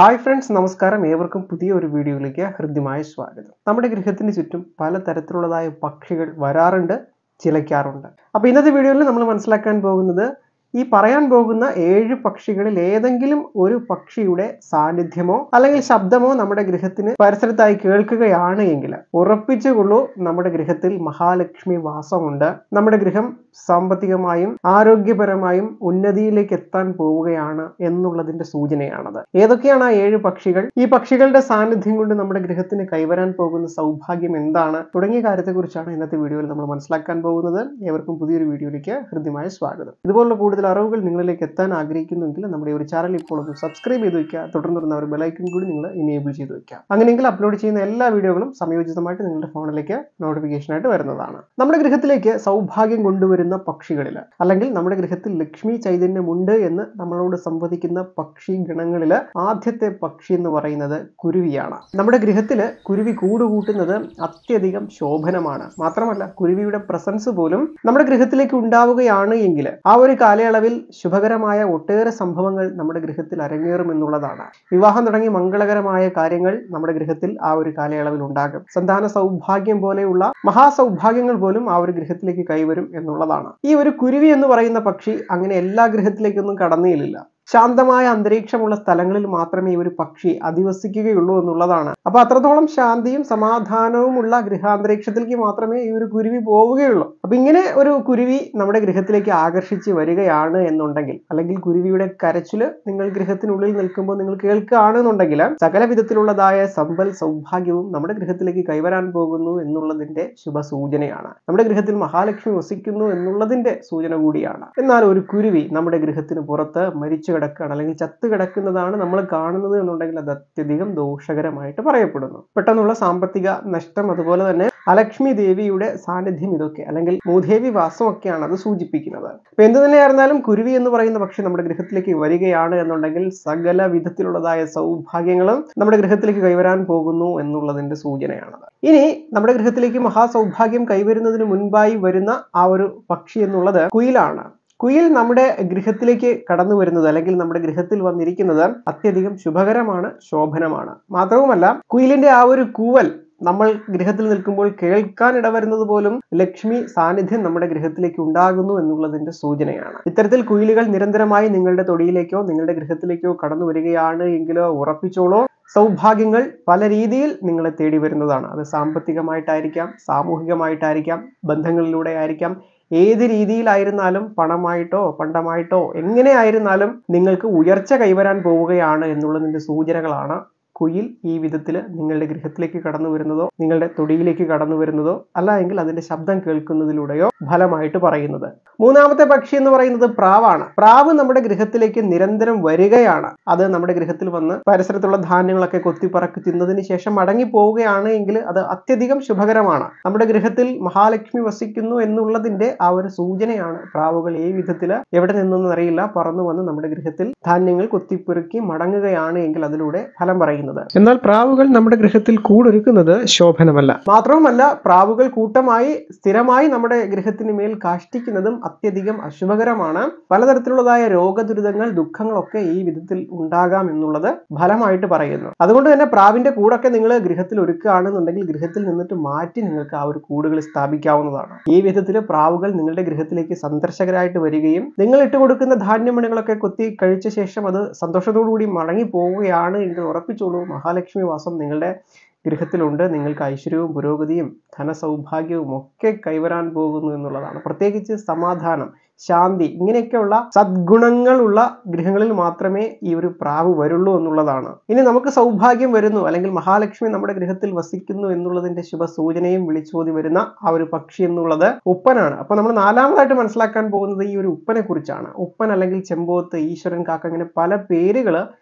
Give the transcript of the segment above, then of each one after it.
Hi friends, നമസ്കാരം. ഏവർക്കും പുതിയൊരു വീഡിയോയിലേക്ക് ഹൃദ്യമായ സ്വാഗതം. നമ്മുടെ ഗൃഹത്തിന് ചുറ്റും പലതരത്തിലുള്ളതായ പക്ഷികൾ വരാറുണ്ട്, ചിലയ്ക്കാറുണ്ട്. അപ്പോൾ ഇന്നത്തെ വീഡിയോയിൽ നമ്മൾ മനസ്സിലാക്കാൻ പോകുന്നത് ഈ പറയാൻ പോകുന്ന 7 പക്ഷികളിൽ ഏതെങ്കിലും ഒരു പക്ഷിയുടെ സാന്നിധ്യമോ അല്ലെങ്കിൽ ശബ്ദമോ നമ്മുടെ ഗൃഹത്തിന് പരിസരത്തായി കേൾക്കുകയാണ് എങ്കിൽ ഉറപ്പിച്ചുകൊള്ളൂ, നമ്മുടെ ഗൃഹത്തിൽ മഹാലക്ഷ്മി വാസമുണ്ട്. നമ്മുടെ ഗൃഹം സാമ്പത്തികമായും ആരോഗ്യപരമായും ഉന്നതിയിലേക്ക് എത്താൻ പോവുകയാണ് എന്നുള്ളതിന്റെ സൂചനയാണത്. ഏതൊക്കെയാണ് ആ 7 പക്ഷികൾ? ഈ പക്ഷികളുടെ സാന്നിധ്യം കൊണ്ട് നമ്മുടെ ഗൃഹത്തിന് കൈവരാൻ പോകുന്ന സൗഭാഗ്യം എന്താണ്? തുടങ്ങിയ കാര്യത്തെക്കുറിച്ചാണ് ഇന്നത്തെ വീഡിയോയിൽ നമ്മൾ മനസ്സിലാക്കാൻ പോകുന്നത്. ഏവർക്കും പുതിയൊരു വീഡിയോയിലേക്ക് ഹൃദ്യമായ സ്വാഗതം. ഇതുപോലുള്ള കൂടുതൽ അറിവുകൾ നിങ്ങളിലേക്ക് എത്താൻ ആഗ്രഹിക്കുന്നുവെങ്കിൽ നമ്മുടെ ഒരു ചാനൽ ഇപ്പോൾ ഒന്ന് സബ്സ്ക്രൈബ് ചെയ്ത് വെക്കുക. തുടർന്ന് ഒരു ബെലൈക്കൺ കൂടി നിങ്ങൾ ഇനേബിൾ ചെയ്ത് വെക്കുക. അങ്ങനെയെങ്കിൽ അപ്ലോഡ് ചെയ്യുന്ന എല്ലാ വീഡിയോകളും സമയോചിതമായിട്ട് നിങ്ങളുടെ ഫോണിലേക്ക് നോട്ടിഫിക്കേഷൻ ആയിട്ട് വരുന്നതാണ്. നമ്മുടെ ഗൃഹത്തിലേക്ക് സൗഭാഗ്യം കൊണ്ടുവരുന്ന പക്ഷികളിൽ അല്ലെങ്കിൽ നമ്മുടെ ഗൃഹത്തിൽ ലക്ഷ്മി ചൈതന്യമുണ്ട് എന്ന് നമ്മളോട് സംവദിക്കുന്ന പക്ഷി ഗണങ്ങളിൽ ആദ്യത്തെ പക്ഷി എന്ന് പറയുന്നത് കുരുവിയാണ്. നമ്മുടെ ഗൃഹത്തിൽ കുരുവി കൂടുകൂട്ടുന്നത് അത്യധികം ശോഭനമാണ്. മാത്രമല്ല, കുരുവിയുടെ പ്രസൻസ് പോലും നമ്മുടെ ഗൃഹത്തിലേക്ക് ഉണ്ടാവുകയാണ് എങ്കിൽ ആ ഒരു കാലയളവിൽ ശുഭകരമായ ഒട്ടേറെ സംഭവങ്ങൾ നമ്മുടെ ഗൃഹത്തിൽ അരങ്ങേറും എന്നുള്ളതാണ്. വിവാഹം തുടങ്ങി മംഗളകരമായ കാര്യങ്ങൾ നമ്മുടെ ഗൃഹത്തിൽ ആ ഒരു കാലയളവിൽ ഉണ്ടാകും. സന്താന സൗഭാഗ്യം പോലെയുള്ള മഹാസൗഭാഗ്യങ്ങൾ പോലും ആ ഒരു ഗൃഹത്തിലേക്ക് കൈവരും എന്നുള്ളതാണ്. ഈ ഒരു കുരുവി എന്ന് പറയുന്ന പക്ഷി അങ്ങനെ എല്ലാ ഗൃഹത്തിലേക്കൊന്നും കടന്നില്ല. ശാന്തമായ അന്തരീക്ഷമുള്ള സ്ഥലങ്ങളിൽ മാത്രമേ ഈ ഒരു പക്ഷി അധിവസിക്കുകയുള്ളൂ എന്നുള്ളതാണ്. അപ്പൊ അത്രത്തോളം ശാന്തിയും സമാധാനവും ഉള്ള ഗൃഹാന്തരീക്ഷത്തിലേക്ക് മാത്രമേ ഈ ഒരു കുരുവി പോവുകയുള്ളൂ. അപ്പൊ ഇങ്ങനെ ഒരു കുരുവി നമ്മുടെ ഗൃഹത്തിലേക്ക് ആകർഷിച്ച് വരികയാണ് എന്നുണ്ടെങ്കിൽ, അല്ലെങ്കിൽ കുരുവിയുടെ കരച്ചില് നിങ്ങൾ ഗൃഹത്തിനുള്ളിൽ നിൽക്കുമ്പോൾ നിങ്ങൾ കേൾക്കുകയാണെന്നുണ്ടെങ്കിൽ സകല വിധത്തിലുള്ളതായ സമ്പൽ സൗഭാഗ്യവും നമ്മുടെ ഗൃഹത്തിലേക്ക് കൈവരാൻ പോകുന്നു എന്നുള്ളതിന്റെ ശുഭസൂചനയാണ്. നമ്മുടെ ഗൃഹത്തിൽ മഹാലക്ഷ്മി വസിക്കുന്നു എന്നുള്ളതിന്റെ സൂചന കൂടിയാണ്. എന്നാൽ ഒരു കുരുവി നമ്മുടെ ഗൃഹത്തിന് പുറത്ത് മരിച്ചു കിടക്കുകയാണ് അല്ലെങ്കിൽ ചത്തു കിടക്കുന്നതാണ് നമ്മൾ കാണുന്നത് എന്നുണ്ടെങ്കിൽ അത് അത്യധികം ദോഷകരമായിട്ട് പറയപ്പെടുന്നു. പെട്ടെന്നുള്ള സാമ്പത്തിക നഷ്ടം, അതുപോലെ തന്നെ അലക്ഷ്മി ദേവിയുടെ സാന്നിധ്യം, ഇതൊക്കെ അല്ലെങ്കിൽ മൂദേവി വാസമൊക്കെയാണ് അത് സൂചിപ്പിക്കുന്നത്. അപ്പൊ എന്ത് തന്നെയായിരുന്നാലും കുരുവി എന്ന് പറയുന്ന പക്ഷി നമ്മുടെ ഗൃഹത്തിലേക്ക് വരികയാണ് എന്നുണ്ടെങ്കിൽ സകല വിധത്തിലുള്ളതായ സൗഭാഗ്യങ്ങളും നമ്മുടെ ഗൃഹത്തിലേക്ക് കൈവരാൻ പോകുന്നു എന്നുള്ളതിന്റെ സൂചനയാണത്. ഇനി നമ്മുടെ ഗൃഹത്തിലേക്ക് മഹാസൗഭാഗ്യം കൈവരുന്നതിന് മുൻപായി വരുന്ന ആ ഒരു പക്ഷി എന്നുള്ളത് കുയിലാണ്. കുയിൽ നമ്മുടെ ഗൃഹത്തിലേക്ക് കടന്നു വരുന്നത് അല്ലെങ്കിൽ നമ്മുടെ ഗൃഹത്തിൽ വന്നിരിക്കുന്നത് അത്യധികം ശുഭകരമാണ്, ശോഭനമാണ്. മാത്രവുമല്ല, കുയിലിന്റെ ആ ഒരു കൂവൽ നമ്മൾ ഗൃഹത്തിൽ നിൽക്കുമ്പോൾ കേൾക്കാൻ ഇടവരുന്നത് പോലും ലക്ഷ്മി സാന്നിധ്യം നമ്മുടെ ഗൃഹത്തിലേക്ക് ഉണ്ടാകുന്നു എന്നുള്ളതിന്റെ സൂചനയാണ്. ഇത്തരത്തിൽ കുയിലുകൾ നിരന്തരമായി നിങ്ങളുടെ തൊടിയിലേക്കോ നിങ്ങളുടെ ഗൃഹത്തിലേക്കോ കടന്നു വരികയാണ് എങ്കിലോ ഉറപ്പിച്ചോളൂ, സൗഭാഗ്യങ്ങൾ പല രീതിയിൽ നിങ്ങളെ തേടി വരുന്നതാണ്. അത് സാമ്പത്തികമായിട്ടായിരിക്കാം, സാമൂഹികമായിട്ടായിരിക്കാം, ബന്ധങ്ങളിലൂടെ ആയിരിക്കാം. ഏത് രീതിയിലായിരുന്നാലും, പണമായിട്ടോ പണ്ടമായിട്ടോ എങ്ങനെ ആയിരുന്നാലും നിങ്ങൾക്ക് ഉയർച്ച കൈവരാൻ പോവുകയാണ് എന്നുള്ളതിന്റെ സൂചനകളാണ് കുയിൽ ഈ വിധത്തിൽ നിങ്ങളുടെ ഗൃഹത്തിലേക്ക് കടന്നു വരുന്നതോ നിങ്ങളുടെ തൊടിയിലേക്ക് കടന്നു വരുന്നതോ അല്ല എങ്കിൽ അതിന്റെ ശബ്ദം കേൾക്കുന്നതിലൂടെയോ ഫലമായിട്ട് പറയുന്നത്. മൂന്നാമത്തെ പക്ഷി എന്ന് പറയുന്നത് പ്രാവാണ്. പ്രാവ് നമ്മുടെ ഗൃഹത്തിലേക്ക് നിരന്തരം വരികയാണ്. അത് നമ്മുടെ ഗൃഹത്തിൽ വന്ന് പരിസരത്തുള്ള ധാന്യങ്ങളൊക്കെ കൊത്തിപ്പറക്കി തിന്നതിന് ശേഷം മടങ്ങി പോവുകയാണ് എങ്കിൽ അത് അത്യധികം ശുഭകരമാണ്. നമ്മുടെ ഗൃഹത്തിൽ മഹാലക്ഷ്മി വസിക്കുന്നു എന്നുള്ളതിന്റെ ആ ഒരു സൂചനയാണ് പ്രാവുകൾ ഈ വിധത്തിൽ എവിടെ നിന്നൊന്നും അറിയില്ല പറന്നു വന്ന് നമ്മുടെ ഗൃഹത്തിൽ ധാന്യങ്ങൾ കൊത്തിപ്പെറുക്കി മടങ്ങുകയാണ് എങ്കിൽ അതിലൂടെ ഫലം പറയുന്നത്. എന്നാൽ പ്രാവുകൾ നമ്മുടെ ഗൃഹത്തിൽ കൂടൊരുക്കുന്നത് ശോഭനമല്ല. മാത്രവുമല്ല, പ്രാവുകൾ കൂട്ടമായി സ്ഥിരമായി നമ്മുടെ ഗൃഹത്തിന് മേൽ കാഷ്ടിക്കുന്നതും അത്യധികം അശുഭകരമാണ്. പലതരത്തിലുള്ളതായ രോഗദുരിതങ്ങൾ, ദുഃഖങ്ങളൊക്കെ ഈ വിധത്തിൽ ഉണ്ടാകാം എന്നുള്ളത് ഫലമായിട്ട് പറയുന്നു. അതുകൊണ്ട് തന്നെ പ്രാവിന്റെ കൂടൊക്കെ നിങ്ങൾ ഗൃഹത്തിൽ ഒരുക്കുകയാണെന്നുണ്ടെങ്കിൽ ഗൃഹത്തിൽ നിന്നിട്ട് മാറ്റി നിങ്ങൾക്ക് ആ ഒരു കൂടുകൾ സ്ഥാപിക്കാവുന്നതാണ്. ഈ വിധത്തിൽ പ്രാവുകൾ നിങ്ങളുടെ ഗൃഹത്തിലേക്ക് സന്ദർശകരായിട്ട് വരികയും നിങ്ങൾ ഇട്ട് കൊടുക്കുന്ന ധാന്യമണികളൊക്കെ കൊത്തി കഴിച്ച ശേഷം അത് സന്തോഷത്തോടുകൂടി മടങ്ങി പോവുകയാണ് എങ്കിൽ ഉറപ്പിച്ചോളൂ, മഹാലക്ഷ്മി വാസം നിങ്ങളുടെ ഗൃഹത്തിലുണ്ട്. നിങ്ങൾക്ക് ഐശ്വര്യവും പുരോഗതിയും ധനസൗഭാഗ്യവും ഒക്കെ കൈവരാൻ പോകുന്നു എന്നുള്ളതാണ്. പ്രത്യേകിച്ച് സമാധാനം, ശാന്തി, ഇങ്ങനെയൊക്കെയുള്ള സദ്ഗുണങ്ങളുള്ള ഗൃഹങ്ങളിൽ മാത്രമേ ഈ ഒരു പ്രാവ് വരുള്ളൂ എന്നുള്ളതാണ്. ഇനി നമുക്ക് സൗഭാഗ്യം വരുന്നു അല്ലെങ്കിൽ മഹാലക്ഷ്മി നമ്മുടെ ഗൃഹത്തിൽ വസിക്കുന്നു എന്നുള്ളതിന്റെ ശുഭസൂചനയും വിളിച്ചോതി വരുന്ന ആ ഒരു പക്ഷി എന്നുള്ളത് ഉപ്പനാണ്. അപ്പൊ നമ്മൾ നാലാമതായിട്ട് മനസ്സിലാക്കാൻ പോകുന്നത് ഈ ഒരു ഉപ്പനെ കുറിച്ചാണ്. ഉപ്പൻ അല്ലെങ്കിൽ ചെമ്പോത്ത്, ഈശ്വരൻ കാക്ക, അങ്ങനെ പല പേരുകൾ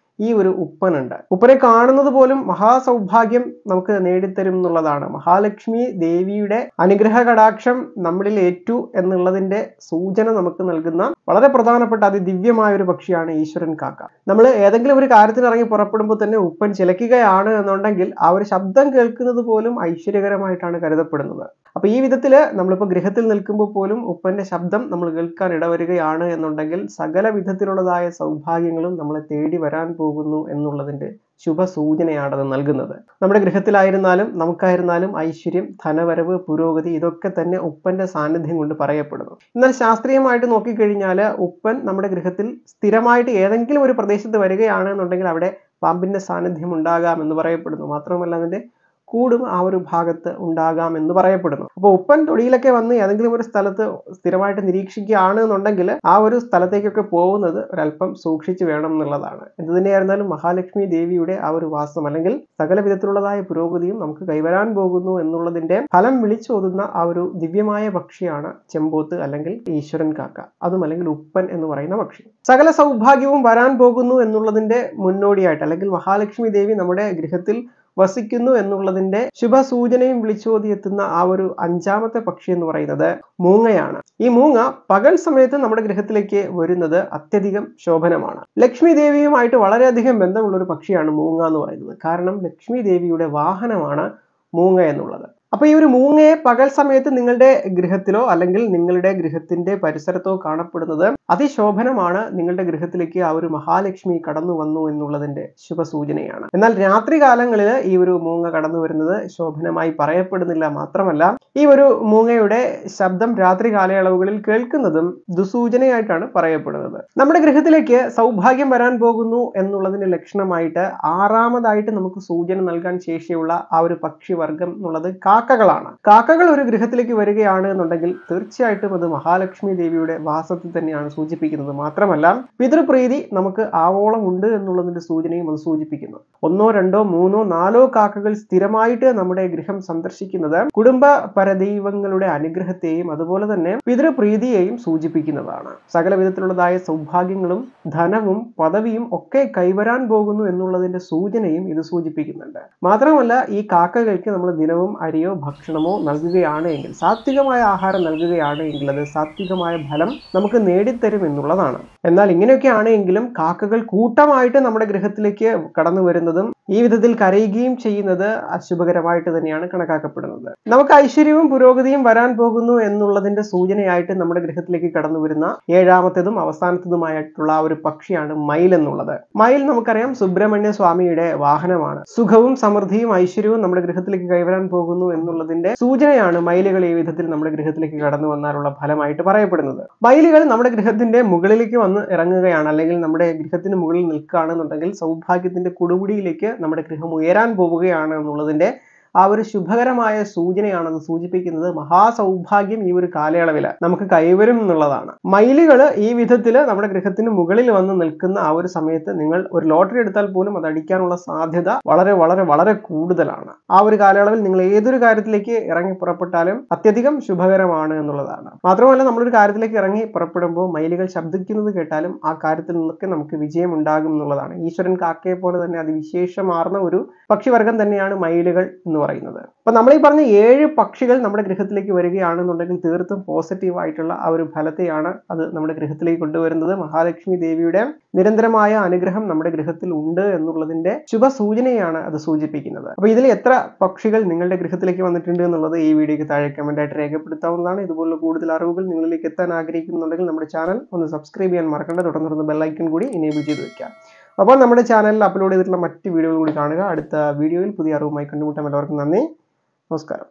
ഈ ഒരു ഉപ്പനുണ്ട്. ഉപ്പനെ കാണുന്നത് പോലും മഹാസൗഭാഗ്യം നമുക്ക് നേടിത്തരും എന്നുള്ളതാണ്. മഹാലക്ഷ്മി ദേവിയുടെ അനുഗ്രഹ കടാക്ഷം നമ്മളിൽ ഏറ്റു എന്നുള്ളതിന്റെ സൂചന നമുക്ക് നൽകുന്ന വളരെ പ്രധാനപ്പെട്ട അതിദിവ്യമായ ഒരു പക്ഷിയാണ് ഈശ്വരൻ കാക്ക. നമ്മൾ ഏതെങ്കിലും ഒരു കാര്യത്തിന് ഇറങ്ങി പുറപ്പെടുമ്പോൾ തന്നെ ഉപ്പൻ ചിലക്കുകയാണ് എന്നുണ്ടെങ്കിൽ ആ ഒരു ശബ്ദം കേൾക്കുന്നത് പോലും ഐശ്വര്യകരമായിട്ടാണ് കരുതപ്പെടുന്നത്. അപ്പൊ ഈ വിധത്തിൽ നമ്മളിപ്പോൾ ഗൃഹത്തിൽ നിൽക്കുമ്പോൾ പോലും ഉപ്പന്റെ ശബ്ദം നമ്മൾ കേൾക്കാൻ ഇടവരികയാണ് എന്നുണ്ടെങ്കിൽ സകല വിധത്തിലുള്ളതായ സൗഭാഗ്യങ്ങളും നമ്മളെ തേടി വരാൻ പോകുന്നു എന്നുള്ളതിന്റെ ശുഭസൂചനയാണ് നൽകുന്നത്. നമ്മുടെ ഗൃഹത്തിലായിരുന്നാലും നമുക്കായിരുന്നാലും ഐശ്വര്യം, ധനവരവ്, പുരോഗതി ഇതൊക്കെ തന്നെ ഉപ്പന്റെ സാന്നിധ്യം കൊണ്ട് പറയപ്പെടുന്നു. എന്നാൽ ശാസ്ത്രീയമായിട്ട് നോക്കിക്കഴിഞ്ഞാൽ ഉപ്പൻ നമ്മുടെ ഗൃഹത്തിൽ സ്ഥിരമായിട്ട് ഏതെങ്കിലും ഒരു പ്രദേശത്ത് വരികയാണെന്നുണ്ടെങ്കിൽ അവിടെ പാമ്പിന്റെ സാന്നിധ്യം ഉണ്ടാകാം എന്ന് പറയപ്പെടുന്നു. മാത്രമല്ല അതിന്റെ കൂടും ആ ഒരു ഭാഗത്ത് ഉണ്ടാകാം എന്ന് പറയപ്പെടുന്നു. അപ്പോൾ ഉപ്പൻ തൊടിയിലൊക്കെ വന്ന് ഏതെങ്കിലും ഒരു സ്ഥലത്ത് സ്ഥിരമായിട്ട് നിരീക്ഷിക്കുകയാണ് എന്നുണ്ടെങ്കിൽ ആ ഒരു സ്ഥലത്തേക്കൊക്കെ പോകുന്നത് ഒരല്പം സൂക്ഷിച്ചു വേണം എന്നുള്ളതാണ്. എന്ത് തന്നെയായിരുന്നാലും മഹാലക്ഷ്മി ദേവിയുടെ ആ ഒരു വാസം അല്ലെങ്കിൽ സകല വിധത്തിലുള്ളതായ പുരോഗതിയും നമുക്ക് കൈവരാൻ പോകുന്നു എന്നുള്ളതിന്റെ ഫലം വിളിച്ചോതുന്ന ആ ഒരു ദിവ്യമായ പക്ഷിയാണ് ചെമ്പോത്ത് അല്ലെങ്കിൽ ഈശ്വരൻ കാക്ക, അതും അല്ലെങ്കിൽ ഉപ്പൻ എന്ന് പറയുന്ന പക്ഷി. സകല സൗഭാഗ്യവും വരാൻ പോകുന്നു എന്നുള്ളതിന്റെ മുന്നോടിയായിട്ട് അല്ലെങ്കിൽ മഹാലക്ഷ്മി ദേവി നമ്മുടെ ഗൃഹത്തിൽ വസിക്കുന്നു എന്നുള്ളതിന്റെ ശുഭസൂചനയും വിളിച്ചോതി എത്തുന്ന ആ ഒരു അഞ്ചാമത്തെ പക്ഷി എന്ന് പറയുന്നത് മൂങ്ങയാണ്. ഈ മൂങ്ങ പകൽ സമയത്ത് നമ്മുടെ ഗൃഹത്തിലേക്ക് വരുന്നത് അത്യധികം ശോഭനമാണ്. ലക്ഷ്മി ദേവിയുമായിട്ട് വളരെയധികം ബന്ധമുള്ള ഒരു പക്ഷിയാണ് മൂങ്ങ എന്ന് പറയുന്നത്. കാരണം ലക്ഷ്മി ദേവിയുടെ വാഹനമാണ് മൂങ്ങ എന്നുള്ളത്. അപ്പൊ ഈ ഒരു മൂങ്ങയെ പകൽ സമയത്ത് നിങ്ങളുടെ ഗൃഹത്തിലോ അല്ലെങ്കിൽ നിങ്ങളുടെ ഗൃഹത്തിന്റെ പരിസരത്തോ കാണപ്പെടുന്നത് അതിശോഭനമാണ്. നിങ്ങളുടെ ഗൃഹത്തിലേക്ക് ആ ഒരു മഹാലക്ഷ്മി കടന്നു വന്നു എന്നുള്ളതിന്റെ ശുഭസൂചനയാണ്. എന്നാൽ രാത്രി കാലങ്ങളിൽ ഈ ഒരു മൂങ്ങ കടന്നു വരുന്നത് ശോഭനമായി പറയപ്പെടുന്നില്ല. മാത്രമല്ല ഈ ഒരു മൂങ്ങയുടെ ശബ്ദം രാത്രി കാലയളവുകളിൽ കേൾക്കുന്നതും ദുസൂചനയായിട്ടാണ് പറയപ്പെടുന്നത്. നമ്മുടെ ഗൃഹത്തിലേക്ക് സൗഭാഗ്യം വരാൻ പോകുന്നു എന്നുള്ളതിന്റെ ലക്ഷണമായിട്ട് ആറാമതായിട്ട് നമുക്ക് സൂചന നൽകാൻ ശേഷിയുള്ള ആ ഒരു പക്ഷിവർഗം എന്നുള്ളത് കാക്കകളാണ്. കാക്കകൾ ഒരു ഗൃഹത്തിലേക്ക് വരികയാണ് എന്നുണ്ടെങ്കിൽ തീർച്ചയായിട്ടും അത് മഹാലക്ഷ്മി ദേവിയുടെ വാസത്തിൽ തന്നെയാണ് സൂചിപ്പിക്കുന്നത്. മാത്രമല്ല പിതൃപ്രീതി നമുക്ക് ആവോളം ഉണ്ട് എന്നുള്ളതിന്റെ സൂചനയും അത് സൂചിപ്പിക്കുന്നു. 1, 2, 3, 4 കാക്കകൾ സ്ഥിരമായിട്ട് നമ്മുടെ ഗൃഹം സന്ദർശിക്കുന്നത് കുടുംബ പരദൈവങ്ങളുടെ അനുഗ്രഹത്തെയും അതുപോലെ തന്നെ പിതൃപ്രീതിയെയും സൂചിപ്പിക്കുന്നതാണ്. സകല വിധത്തിലുള്ളതായ സൗഭാഗ്യങ്ങളും ധനവും പദവിയും ഒക്കെ കൈവരാൻ പോകുന്നു എന്നുള്ളതിന്റെ സൂചനയും ഇത് സൂചിപ്പിക്കുന്നുണ്ട്. മാത്രമല്ല ഈ കാക്കകൾക്ക് നമ്മൾ ദിനവും അരിയോ ഭക്ഷണമോ നൽകുകയാണ് എങ്കിൽ, സാത്വികമായ ആഹാരം നൽകുകയാണ് എങ്കിൽ അത് സാത്വികമായ ഫലം നമുക്ക് നേടിത്തരും എന്നുള്ളതാണ്. എന്നാൽ ഇങ്ങനെയൊക്കെ ആണെങ്കിലും കാക്കകൾ കൂട്ടമായിട്ട് നമ്മുടെ ഗൃഹത്തിലേക്ക് കടന്നു വരുന്നതും ഈ വിധത്തിൽ കരയുകയും ചെയ്യുന്നത് അശുഭകരമായിട്ട് തന്നെയാണ് കണക്കാക്കപ്പെടുന്നത്. നമുക്ക് ഐശ്വര്യവും പുരോഗതിയും വരാൻ പോകുന്നു എന്നുള്ളതിന്റെ സൂചനയായിട്ട് നമ്മുടെ ഗൃഹത്തിലേക്ക് കടന്നു വരുന്ന ഏഴാമത്തേതും അവസാനത്തേതുമായിട്ടുള്ള ആ ഒരു പക്ഷിയാണ് മയിൽ എന്നുള്ളത്. മയിൽ നമുക്കറിയാം സുബ്രഹ്മണ്യ സ്വാമിയുടെ വാഹനമാണ്. സുഖവും സമൃദ്ധിയും ഐശ്വര്യവും നമ്മുടെ ഗൃഹത്തിലേക്ക് കൈവരാൻ പോകുന്നു എന്നുള്ളതിന്റെ സൂചനയാണ് മയിലുകൾ ഈ വിധത്തിൽ നമ്മുടെ ഗൃഹത്തിലേക്ക് കടന്നു വന്നാലുള്ള ഫലമായിട്ട് പറയപ്പെടുന്നത്. മയിലുകൾ നമ്മുടെ ഗൃഹത്തിന്റെ മുകളിലേക്ക് വന്ന് ഇറങ്ങുകയാണ് അല്ലെങ്കിൽ നമ്മുടെ ഗൃഹത്തിന് മുകളിൽ നിൽക്കുകയാണെന്നുണ്ടെങ്കിൽ സൗഭാഗ്യത്തിന്റെ കൊടുമുടിയിലേക്ക് നമ്മുടെ ഗൃഹം ഉയരാൻ പോവുകയാണ് എന്നുള്ളതിന്റെ ആ ഒരു ശുഭകരമായ സൂചനയാണെന്ന് സൂചിപ്പിക്കുന്നത്. മഹാസൗഭാഗ്യം ഈ ഒരു കാലയളവിൽ നമുക്ക് കൈവരും എന്നുള്ളതാണ്. മയിലുകൾ ഈ വിധത്തിൽ നമ്മുടെ ഗൃഹത്തിന് മുകളിൽ വന്ന് നിൽക്കുന്ന ആ ഒരു സമയത്ത് നിങ്ങൾ ഒരു ലോട്ടറി എടുത്താൽ പോലും അത് അടിക്കാനുള്ള സാധ്യത വളരെ വളരെ വളരെ കൂടുതലാണ്. ആ ഒരു കാലയളവിൽ നിങ്ങൾ ഏതൊരു കാര്യത്തിലേക്ക് ഇറങ്ങി പുറപ്പെട്ടാലും അത്യധികം ശുഭകരമാണ് എന്നുള്ളതാണ്. മാത്രമല്ല നമ്മളൊരു കാര്യത്തിലേക്ക് ഇറങ്ങി പുറപ്പെടുമ്പോൾ മയിലുകൾ ശബ്ദിക്കുന്നത് കേട്ടാലും ആ കാര്യത്തിൽ നിന്നൊക്കെ നമുക്ക് വിജയം ഉണ്ടാകും എന്നുള്ളതാണ്. ഈശ്വരൻ കാക്കയെ പോലെ തന്നെ അതിവിശേഷമാർന്ന ഒരു പക്ഷിവർഗം തന്നെയാണ് മയിലുകൾ എന്ന് പറയുന്നത്. അപ്പൊ നമ്മൾ ഈ പറഞ്ഞ 7 പക്ഷികൾ നമ്മുടെ ഗൃഹത്തിലേക്ക് വരികയാണെന്നുണ്ടെങ്കിൽ തീർത്തും പോസിറ്റീവ് ആയിട്ടുള്ള ആ ഒരു ഫലത്തെയാണ് അത് നമ്മുടെ ഗൃഹത്തിലേക്ക് കൊണ്ടുവരുന്നത്. മഹാലക്ഷ്മി ദേവിയുടെ നിരന്തരമായ അനുഗ്രഹം നമ്മുടെ ഗൃഹത്തിൽ ഉണ്ട് എന്നുള്ളതിന്റെ ശുഭസൂചനയാണ് അത് സൂചിപ്പിക്കുന്നത്. അപ്പൊ ഇതിൽ എത്ര പക്ഷികൾ നിങ്ങളുടെ ഗൃഹത്തിലേക്ക് വന്നിട്ടുണ്ട് എന്നുള്ളത് ഈ വീഡിയോയ്ക്ക് താഴെ കമന്റ് ആയിട്ട് രേഖപ്പെടുത്താവുന്നതാണ്. ഇതുപോലുള്ള കൂടുതൽ അറിവുകൾ നിങ്ങളിലേക്ക് എത്താൻ ആഗ്രഹിക്കുന്നുണ്ടെങ്കിൽ നമ്മുടെ ചാനൽ ഒന്ന് സബ്സ്ക്രൈബ് ചെയ്യാൻ മറക്കണ്ട. തുടർന്ന് ബെൽ ഐക്കൺ കൂടി എനേബിൾ ചെയ്ത് വെക്കാം. അപ്പോൾ നമ്മുടെ ചാനലിൽ അപ്ലോഡ് ചെയ്തിട്ടുള്ള മറ്റ് വീഡിയോകൾ കൂടി കാണുക. അടുത്ത വീഡിയോയിൽ പുതിയ അറിവുമായി കണ്ടുമുട്ടാം. എല്ലാവർക്കും നന്ദി, നമസ്കാരം.